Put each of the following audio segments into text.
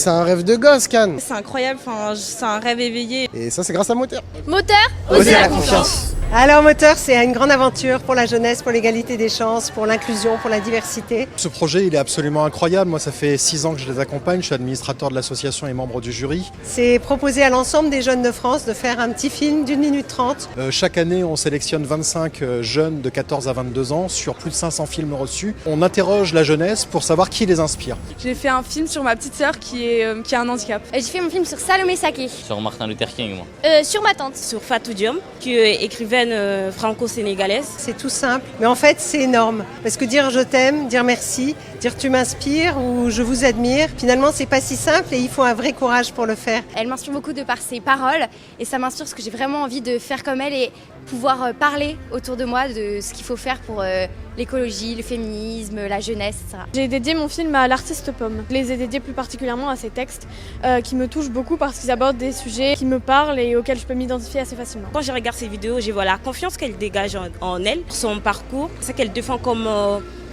C'est un rêve de gosse, Cannes. C'est incroyable, c'est un rêve éveillé. Et ça, c'est grâce à Moteur. Moteur, Osez la confiance. Alors Moteur, c'est une grande aventure pour la jeunesse, pour l'égalité des chances, pour l'inclusion, pour la diversité. Ce projet, il est absolument incroyable. Moi, ça fait 6 ans que je les accompagne. Je suis administrateur de l'association et membre du jury. C'est proposer à l'ensemble des jeunes de France de faire un petit film d'1 minute 30. Chaque année, on sélectionne 25 jeunes de 14 à 22 ans sur plus de 500 films reçus. On interroge la jeunesse pour savoir qui les inspire. J'ai fait un film sur ma petite sœur qui a un handicap. J'ai fait mon film sur Salomé Saké. Sur Martin Luther King, moi. Sur ma tante. Sur Fatou Diom, qui est écrivaine franco-sénégalaise. C'est tout simple, mais en fait c'est énorme. Parce que dire je t'aime, dire merci, dire tu m'inspires ou je vous admire, finalement c'est pas si simple et il faut un vrai courage pour le faire. Elle m'inspire beaucoup de par ses paroles et ça m'inspire parce que j'ai vraiment envie de faire comme elle et pouvoir parler autour de moi de ce qu'il faut faire pour l'écologie, le féminisme, la jeunesse, etc. J'ai dédié mon film à l'artiste Pomme. Je les ai dédiés plus particulièrement à ses textes qui me touchent beaucoup parce qu'ils abordent des sujets qui me parlent et auxquels je peux m'identifier assez facilement. Quand je regarde ces vidéos, je vois la confiance qu'elle dégage en elle, son parcours, ce qu'elle défend comme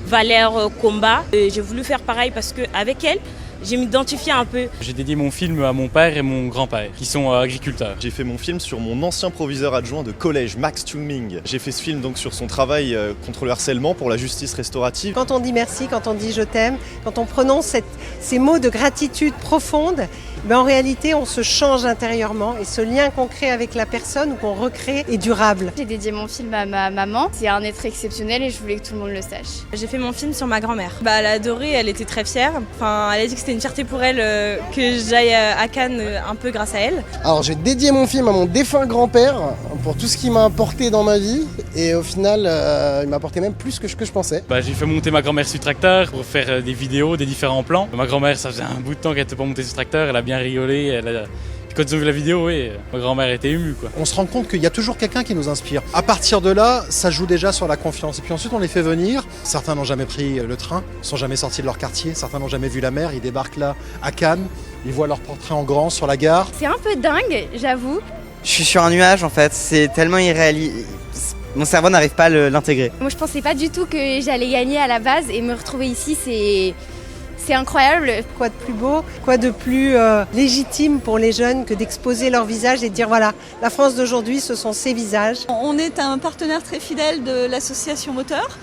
valeur combat. J'ai voulu faire pareil parce qu'avec elle, j'ai m'identifié un peu. J'ai dédié mon film à mon père et mon grand-père, qui sont agriculteurs. J'ai fait mon film sur mon ancien proviseur adjoint de collège, Max Chung-Ming. J'ai fait ce film donc sur son travail contre le harcèlement pour la justice restaurative. Quand on dit merci, quand on dit je t'aime, quand on prononce ces mots de gratitude profonde, en réalité on se change intérieurement et ce lien qu'on crée avec la personne ou qu'on recrée est durable. J'ai dédié mon film à ma maman. C'est un être exceptionnel et je voulais que tout le monde le sache. J'ai fait mon film sur ma grand-mère. Elle a adoré, elle était très fière. Elle a dit que c'était une fierté pour elle que j'aille à Cannes un peu grâce à elle. Alors, j'ai dédié mon film à mon défunt grand-père pour tout ce qu'il m'a apporté dans ma vie. Et au final, il m'a apporté même plus que ce que je pensais. J'ai fait monter ma grand-mère sur tracteur pour faire des vidéos, des différents plans. Ma grand-mère, ça faisait un bout de temps qu'elle n'était pas montée sur tracteur, elle a bien rigolé. Puis quand ils ont vu la vidéo, oui, ma grand-mère était émue, quoi. On se rend compte qu'il y a toujours quelqu'un qui nous inspire. À partir de là, ça joue déjà sur la confiance. Et puis ensuite, on les fait venir. Certains n'ont jamais pris le train, sont jamais sortis de leur quartier. Certains n'ont jamais vu la mer. Ils débarquent là, à Cannes. Ils voient leur portrait en grand sur la gare. C'est un peu dingue, j'avoue. Je suis sur un nuage, en fait. C'est tellement irréaliste. Mon cerveau n'arrive pas à l'intégrer. Moi, je pensais pas du tout que j'allais gagner à la base et me retrouver ici, c'est incroyable. Quoi de plus beau, quoi de plus légitime pour les jeunes que d'exposer leur visage et de dire voilà, la France d'aujourd'hui, ce sont ces visages. On est un partenaire très fidèle de l'association Moteur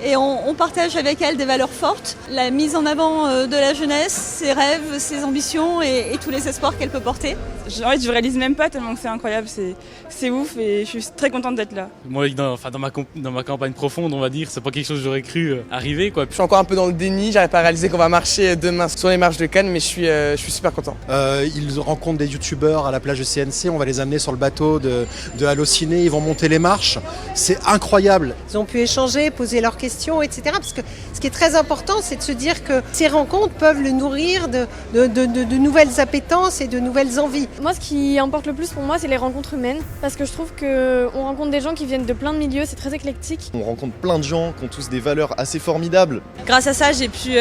et on partage avec elle des valeurs fortes, la mise en avant de la jeunesse, ses rêves, ses ambitions et tous les espoirs qu'elle peut porter. En fait, je réalise même pas tellement que c'est incroyable, c'est ouf et je suis très contente d'être là. Moi, dans ma campagne profonde, on va dire, c'est pas quelque chose que j'aurais cru arriver, quoi. Je suis encore un peu dans le déni, j'arrive pas à réaliser qu'on va marcher demain sur les marches de Cannes, mais je suis super content. Ils rencontrent des youtubeurs à la plage de CNC, on va les amener sur le bateau de Allociné, ils vont monter les marches. C'est incroyable. Ils ont pu échanger, poser leurs questions, etc. Parce que ce qui est très important, c'est de se dire que ces rencontres peuvent le nourrir de nouvelles appétences et de nouvelles envies. Moi, ce qui importe le plus pour moi, c'est les rencontres humaines. Parce que je trouve qu'on rencontre des gens qui viennent de plein de milieux, c'est très éclectique. On rencontre plein de gens qui ont tous des valeurs assez formidables. Grâce à ça, j'ai pu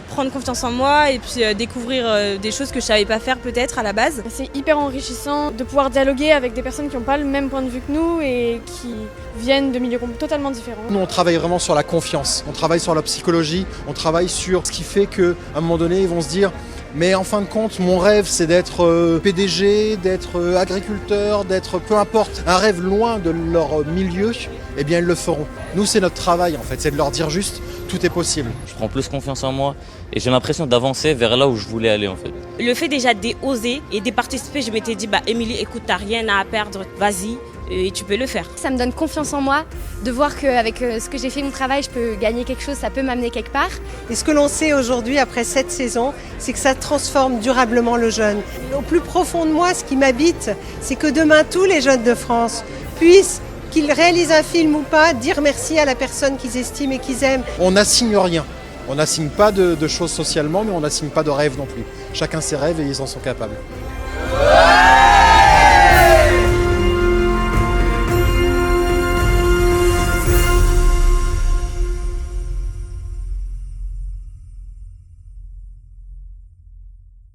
prendre confiance en moi et puis découvrir des choses que je savais pas faire peut-être à la base. C'est hyper enrichissant de pouvoir dialoguer avec des personnes qui n'ont pas le même point de vue que nous et qui viennent de milieux totalement différents. Nous, on travaille vraiment sur la confiance, on travaille sur la psychologie, on travaille sur ce qui fait qu'à un moment donné, ils vont se dire mais en fin de compte, mon rêve, c'est d'être PDG, d'être agriculteur, d'être peu importe, un rêve loin de leur milieu, eh bien, ils le feront. Nous, c'est notre travail, en fait, c'est de leur dire juste, tout est possible. Je prends plus confiance en moi et j'ai l'impression d'avancer vers là où je voulais aller, en fait. Le fait déjà d'oser et de participer, je m'étais dit, Émilie, écoute, t'as rien à perdre, vas-y. Et tu peux le faire. Ça me donne confiance en moi, de voir qu'avec ce que j'ai fait mon travail, je peux gagner quelque chose, ça peut m'amener quelque part. Et ce que l'on sait aujourd'hui, après cette saison, c'est que ça transforme durablement le jeune. Au plus profond de moi, ce qui m'habite, c'est que demain, tous les jeunes de France puissent, qu'ils réalisent un film ou pas, dire merci à la personne qu'ils estiment et qu'ils aiment. On n'assigne rien. On n'assigne pas de choses socialement, mais on n'assigne pas de rêves non plus. Chacun ses rêves et ils en sont capables.